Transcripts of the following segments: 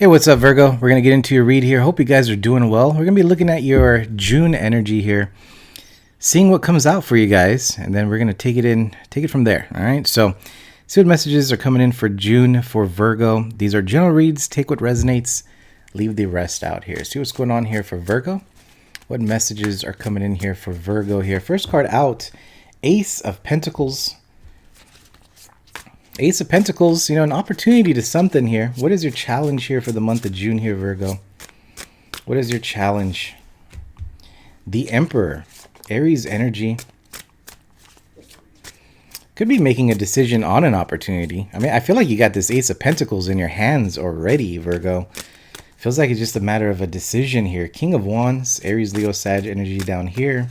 Hey, what's up, Virgo? We're going to get into your read here. Hope you guys are doing well. We're going to be looking at your June energy here, seeing what comes out for you guys, and then we're going to take it from there. All right. So, see what messages are coming in for June for Virgo. These are general reads. Take what resonates, leave the rest out here. See what's going on here for Virgo. What messages are coming in here for Virgo here? First card out, Ace of Pentacles. Ace of Pentacles, an opportunity to something here. What is your challenge here for the month of June here, Virgo? What is your challenge? The Emperor, Aries energy. Could be making a decision on an opportunity. I mean, I feel like you got this Ace of Pentacles in your hands already, Virgo. Feels like it's just a matter of a decision here. King of Wands, Aries, Leo, Sag energy down here.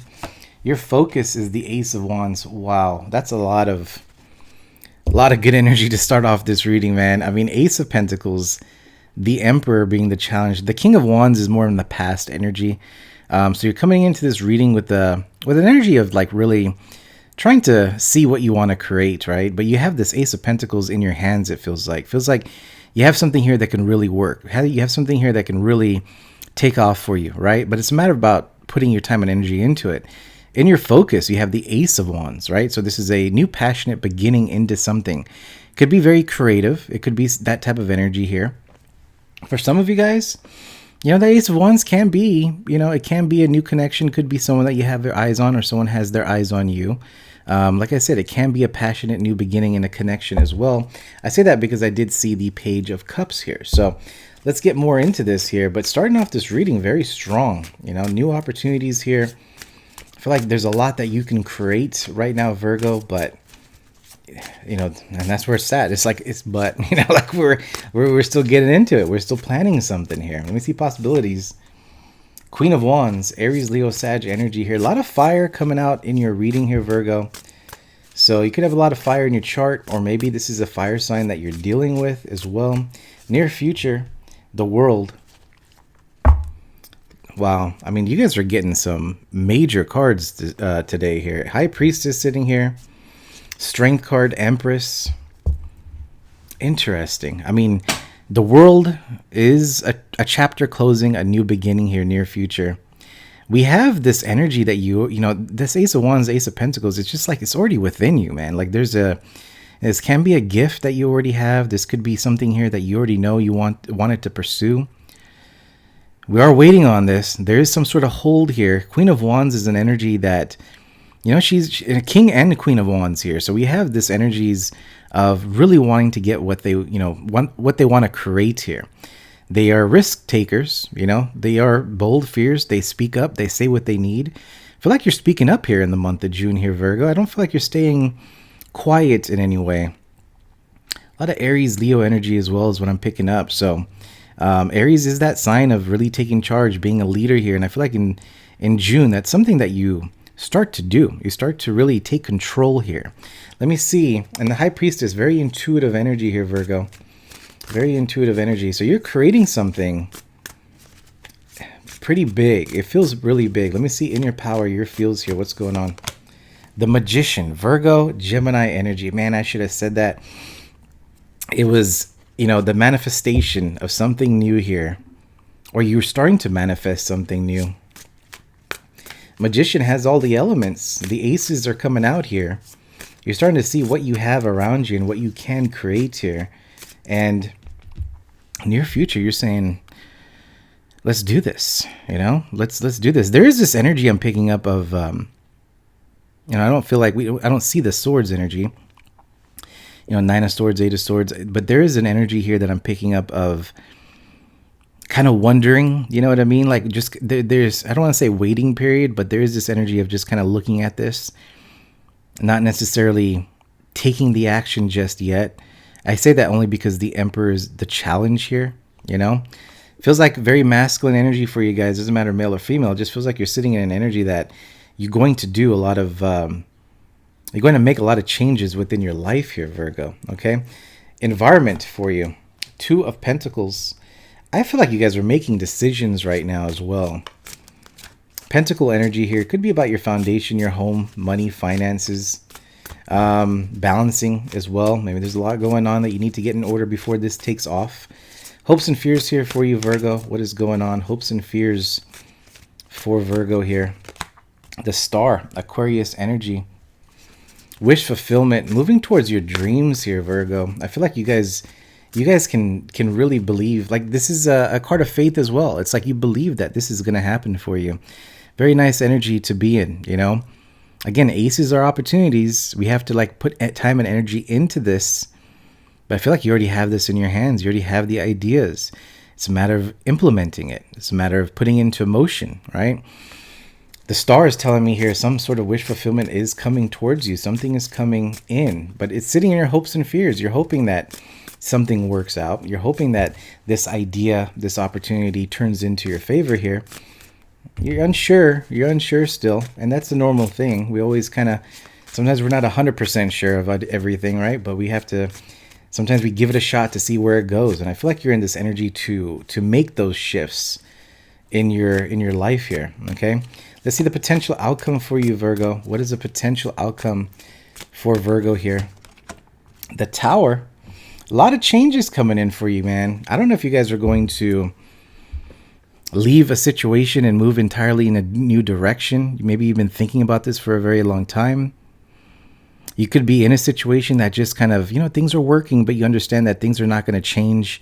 Your focus is the Ace of Wands. Wow, that's a lot of good energy to start off this reading, man. I mean, Ace of Pentacles, the Emperor being the challenge. The King of Wands is more in the past energy. So you're coming into this reading with an energy of like really trying to see what you want to create, right? But you have this Ace of Pentacles in your hands, it feels like. Feels like you have something here that can really work. You have something here that can really take off for you, right? But it's a matter about putting your time and energy into it. In your focus, you have the Ace of Wands, right? So this is a new passionate beginning into something. Could be very creative. It could be that type of energy here. For some of you guys, the Ace of Wands can be, it can be a new connection. Could be someone that you have their eyes on or someone has their eyes on you. Like I said, it can be a passionate new beginning and a connection as well. I say that because I did see the Page of Cups here. So let's get more into this here. But starting off this reading very strong, new opportunities here. I feel like there's a lot that you can create right now, Virgo, but and that's where it's at. It's like like we're still getting into it. We're still planning something here. Let me see possibilities. Queen of Wands, Aries, Leo, Sag energy here. A lot of fire coming out in your reading here, Virgo. So you could have a lot of fire in your chart, or maybe this is a fire sign that you're dealing with as well. Near future, the World. Wow, I mean, you guys are getting some major cards today here. High Priestess sitting here. Strength card, Empress. Interesting. I mean, the World is a chapter closing, a new beginning here, near future. We have this energy that this Ace of Wands, Ace of Pentacles, it's just like it's already within you, man. Like this can be a gift that you already have. This could be something here that you already know you wanted to pursue. We are waiting on this. There is some sort of hold here. Queen of Wands is an energy that, she's a king and a Queen of Wands here. So we have this energies of really wanting to get what they want to create here. They are risk takers. They are bold, fierce. They speak up. They say what they need. I feel like you're speaking up here in the month of June here, Virgo. I don't feel like you're staying quiet in any way. A lot of Aries, Leo energy as well is what I'm picking up. So Aries is that sign of really taking charge, being a leader here. And I feel like in June, that's something that you start to do. You start to really take control here. Let me see. And the High Priestess, very intuitive energy here, Virgo. Very intuitive energy. So you're creating something pretty big. It feels really big. Let me see in your power, your feels here. What's going on? The Magician, Virgo, Gemini energy. Man, I should have said that. It was the manifestation of something new here, or you're starting to manifest something new. Magician has all the elements. The aces are coming out here. You're starting to see what you have around you and what you can create here. And near future, you're saying, let's do this. Let's do this. There is this energy I'm picking up of, I don't feel like I don't see the swords energy. Nine of Swords, Eight of Swords. But there is an energy here that I'm picking up of kind of wondering, you know what I mean? Like just there's, I don't want to say waiting period, but there is this energy of just kind of looking at this, not necessarily taking the action just yet. I say that only because the Emperor is the challenge here, Feels like very masculine energy for you guys. Doesn't matter male or female. It just feels like you're sitting in an energy that you're going to do a lot of... you're going to make a lot of changes within your life here, Virgo, okay? Environment for you. Two of Pentacles. I feel like you guys are making decisions right now as well. Pentacle energy here. Could be about your foundation, your home, money, finances. Balancing as well. Maybe there's a lot going on that you need to get in order before this takes off. Hopes and fears here for you, Virgo. What is going on? Hopes and fears for Virgo here. The Star, Aquarius energy. Wish fulfillment, moving towards your dreams here, Virgo. I feel like you guys can really believe, like this is a card of faith as well. It's like you believe that this is going to happen for you. Very nice energy to be in, you know. Again, aces are opportunities. We have to like put time and energy into this. But I feel like you already have this in your hands. You already have the ideas. It's a matter of implementing it. It's a matter of putting it into motion, right? The Star is telling me here some sort of wish fulfillment is coming towards you. Something is coming in, but it's sitting in your hopes and fears. You're hoping that something works out. You're hoping that this idea, this opportunity turns into your favor here. You're unsure. You're unsure still. And that's the normal thing. We always kind of, sometimes we're not 100% sure of everything, right? But we have to, sometimes we give it a shot to see where it goes. And I feel like you're in this energy to make those shifts in your life here, okay? Let's see the potential outcome for you, Virgo. What is the potential outcome for Virgo here? The Tower. A lot of changes coming in for you, man. I don't know if you guys are going to leave a situation and move entirely in a new direction. Maybe you've been thinking about this for a very long time. You could be in a situation that just kind of, you know, things are working, but you understand that things are not going to change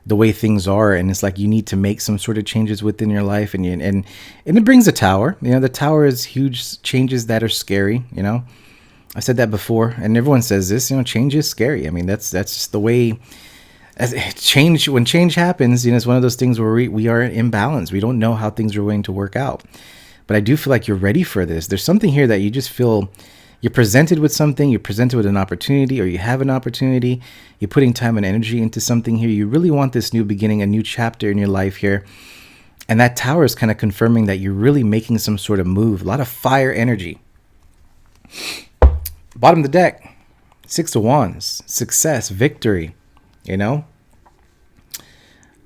the way things are, and it's like you need to make some sort of changes within your life, and it brings a Tower. You know, the Tower is huge changes that are scary. You know, I said that before, and everyone says this. You know, change is scary. I mean, that's just the way. As change, when change happens, you know, it's one of those things where we are in imbalance. We don't know how things are going to work out, but I do feel like you're ready for this. There's something here that you just feel. You're presented with something, you're presented with an opportunity, or you have an opportunity, you're putting time and energy into something here. You really want this new beginning, a new chapter in your life here. And that Tower is kind of confirming that you're really making some sort of move. A lot of fire energy. Bottom of the deck, 6 of Wands, success, victory, you know.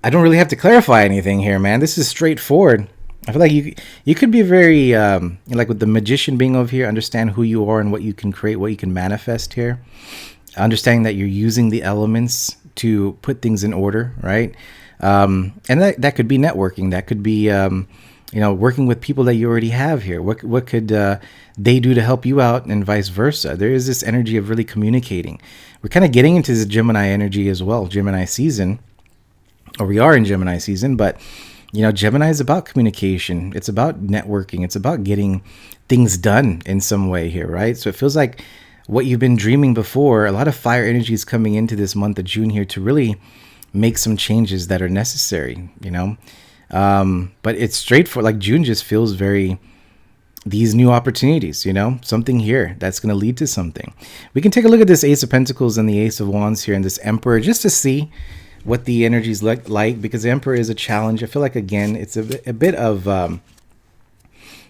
I don't really have to clarify anything here, man. This is straightforward. I feel like you could be very, like with the Magician being over here, understand who you are and what you can create, what you can manifest here. Understanding that you're using the elements to put things in order, right? And that could be networking. That could be, you know, working with people that you already have here. What could they do to help you out, and vice versa? There is this energy of really communicating. We're kind of getting into the Gemini energy as well, Gemini season, or we are in Gemini season, but you know, Gemini is about communication. It's about networking. It's about getting things done in some way here, right? So it feels like what you've been dreaming before, a lot of fire energy is coming into this month of June here to really make some changes that are necessary, you know? But it's straightforward. Like June just feels very, these new opportunities, you know, something here that's going to lead to something. We can take a look at this Ace of Pentacles and the Ace of Wands here and this Emperor just to see what the energies look like, because the Emperor is a challenge. I feel like, again, it's a bit of,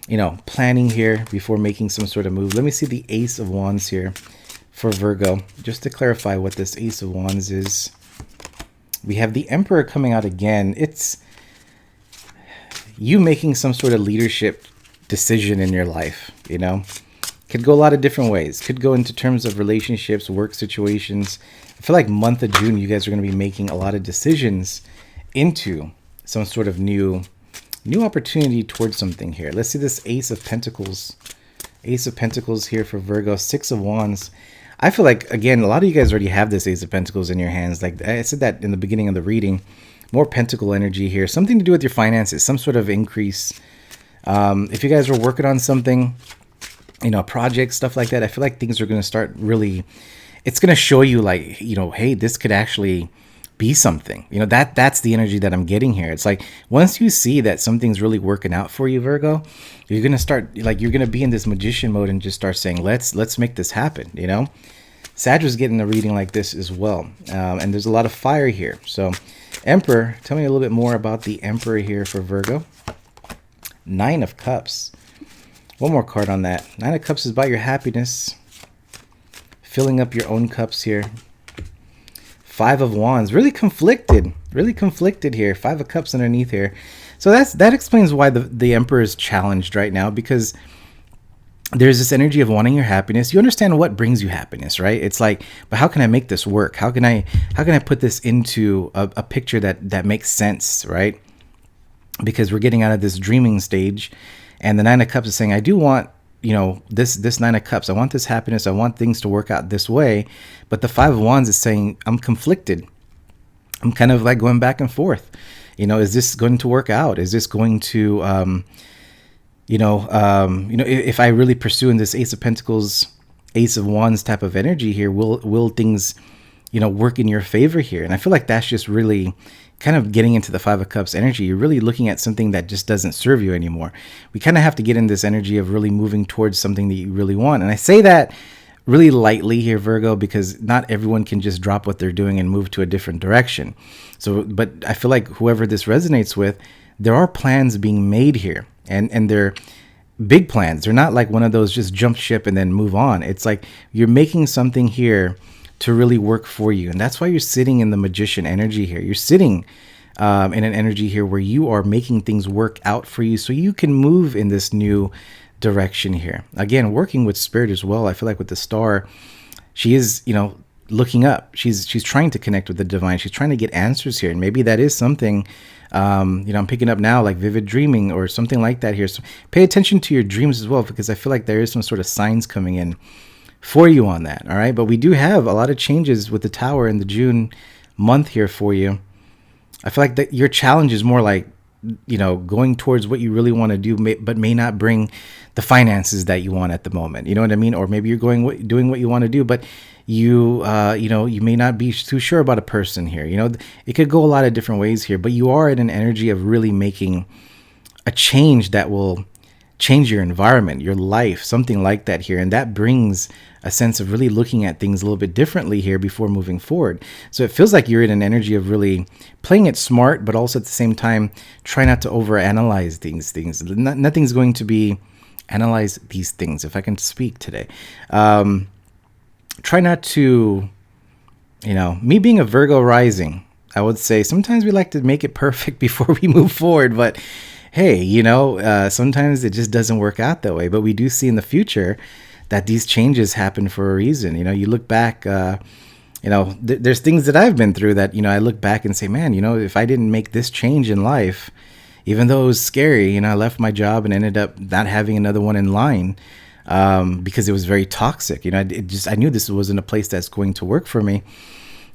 you know, planning here before making some sort of move. Let me see the Ace of Wands here for Virgo, just to clarify what this Ace of Wands is. We have the Emperor coming out again. It's you making some sort of leadership decision in your life, you know. Could go a lot of different ways. Could go into terms of relationships, work situations. I feel like month of June, you guys are going to be making a lot of decisions into some sort of new opportunity towards something here. Let's see this Ace of Pentacles. Ace of Pentacles here for Virgo. 6 of Wands. I feel like, again, a lot of you guys already have this Ace of Pentacles in your hands. Like I said that in the beginning of the reading. More Pentacle energy here. Something to do with your finances. Some sort of increase. If you guys were working on something, you know, projects, stuff like that, I feel like things are going to start really, it's going to show you like, you know, hey, this could actually be something, you know, that's the energy that I'm getting here. It's like, once you see that something's really working out for you, Virgo, you're going to start, like, you're going to be in this magician mode and just start saying, let's make this happen, you know. Sag was getting a reading like this as well. And there's a lot of fire here. So Emperor, tell me a little bit more about the Emperor here for Virgo. 9 of Cups. One more card on that. 9 of Cups is about your happiness. Filling up your own cups here. 5 of Wands. Really conflicted. Really conflicted here. 5 of Cups underneath here. So that explains why the Emperor is challenged right now, because there's this energy of wanting your happiness. You understand what brings you happiness, right? It's like, but how can I make this work? How can I put this into a picture that makes sense, right? Because we're getting out of this dreaming stage, and the Nine of Cups is saying, I do want, this Nine of Cups. I want this happiness. I want things to work out this way. But the Five of Wands is saying, I'm conflicted. I'm kind of like going back and forth. Is this going to work out? Is this going to, if I really pursue in this Ace of Pentacles, Ace of Wands type of energy here, will things, work in your favor here? And I feel like that's just really kind of getting into the Five of Cups energy. You're really looking at something that just doesn't serve you anymore. We kind of have to get in this energy of really moving towards something that you really want. And I say that really lightly here, Virgo, because not everyone can just drop what they're doing and move to a different direction. So, but I feel like whoever this resonates with, there are plans being made here, and they're big plans. They're not like one of those just jump ship and then move on. It's like you're making something here to really work for you. And that's why you're sitting in the Magician energy here. You're sitting in an energy here where you are making things work out for you so you can move in this new direction here. Again, working with Spirit as well. I feel like with the Star, she is, looking up. She's trying to connect with the divine. She's trying to get answers here. And maybe that is something, I'm picking up now, like vivid dreaming or something like that here. So pay attention to your dreams as well, because I feel like there is some sort of signs coming in for you on that. All right. But we do have a lot of changes with the Tower in the June month here for you. I feel like that your challenge is more like, going towards what you really want to do, but may not bring the finances that you want at the moment. You know what I mean? Or maybe you're doing what you want to do, but you may not be too sure about a person here. It could go a lot of different ways here, but you are in an energy of really making a change that will change your environment, your life, something like that here. And that brings a sense of really looking at things a little bit differently here before moving forward. So it feels like you're in an energy of really playing it smart, but also at the same time, try not to overanalyze things. Nothing's going to be analyze these things, if I can speak today. Try not to, me being a Virgo rising, I would say sometimes we like to make it perfect before we move forward, but hey, sometimes it just doesn't work out that way. But we do see in the future that these changes happen for a reason. You look back, there's things that I've been through that, I look back and say, man, if I didn't make this change in life, even though it was scary, I left my job and ended up not having another one in line because it was very toxic. I knew this wasn't a place that's going to work for me.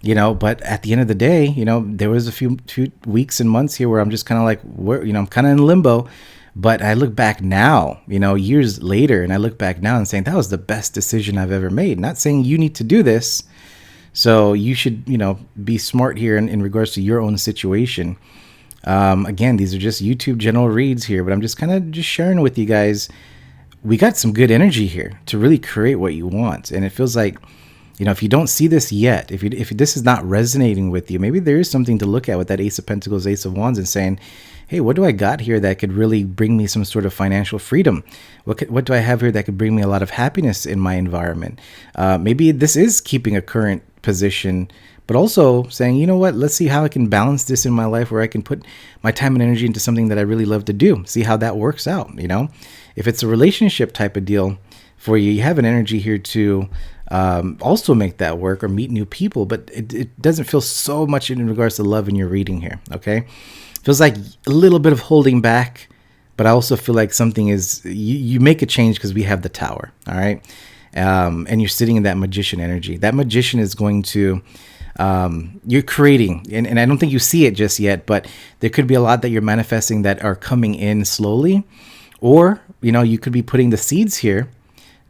But at the end of the day, there was a few weeks and months here where I'm just kind of like, I'm kind of in limbo. But I look back now, years later, and I look back now and saying that was the best decision I've ever made. Not saying you need to do this. So you should, be smart here in regards to your own situation. Again, these are just YouTube general reads here, but I'm just kind of just sharing with you guys. We got some good energy here to really create what you want. And it feels like, if you don't see this yet, if this is not resonating with you, maybe there is something to look at with that Ace of Pentacles, Ace of Wands, and saying, hey, what do I got here that could really bring me some sort of financial freedom? What do I have here that could bring me a lot of happiness in my environment? Maybe this is keeping a current position, but also saying, you know what, let's see how I can balance this in my life where I can put my time and energy into something that I really love to do. See how that works out. If it's a relationship type of deal for you, you have an energy here to also make that work or meet new people, but it doesn't feel so much in regards to love in your reading here. Okay. Feels like a little bit of holding back, but I also feel like something is, you make a change because we have the Tower. All right. And you're sitting in that Magician energy. That Magician is going to, you're creating, and I don't think you see it just yet, but there could be a lot that you're manifesting that are coming in slowly, or, you could be putting the seeds here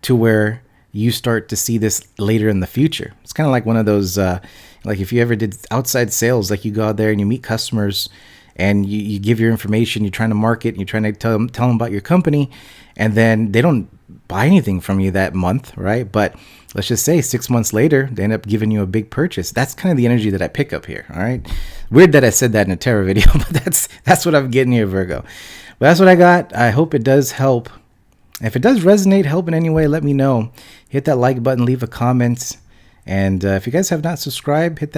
to where you start to see this later in the future. It's kind of like one of those, like if you ever did outside sales, like you go out there and you meet customers and you give your information, you're trying to market, and you're trying to tell them about your company, and then they don't buy anything from you that month, right? But let's just say 6 months later, they end up giving you a big purchase. That's kind of the energy that I pick up here, all right? Weird that I said that in a tarot video, but that's what I'm getting here, Virgo. But that's what I got. I hope it does help. If it does resonate, help in any way, let me know. Hit that like button, leave a comment. And if you guys have not subscribed, hit that